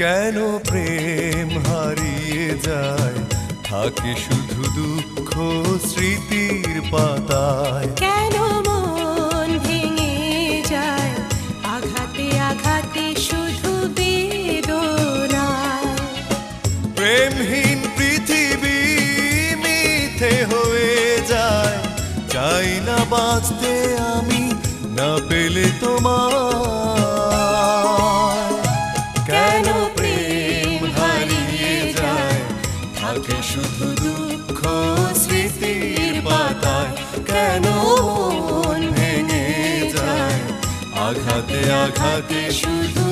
কেন প্রেম হারিয়ে যায়, থাকে শুধু দুঃখ স্মৃতির পাতায়। কেন মন ভেঙে যায়, আঘাতে আঘাতে শুধু বেদনায়। প্রেমহীন পৃথিবী মিথ্যে হয়ে যায়, চাই না বাঁচতে আমি না পেলে তোমায়। কেন প্রেম হারিয়ে যায়, থাকে শুধু দুঃখ স্মৃতির পাতায়। কেন মন ভেঙে যায়, আঘাতে আঘাতে শুধু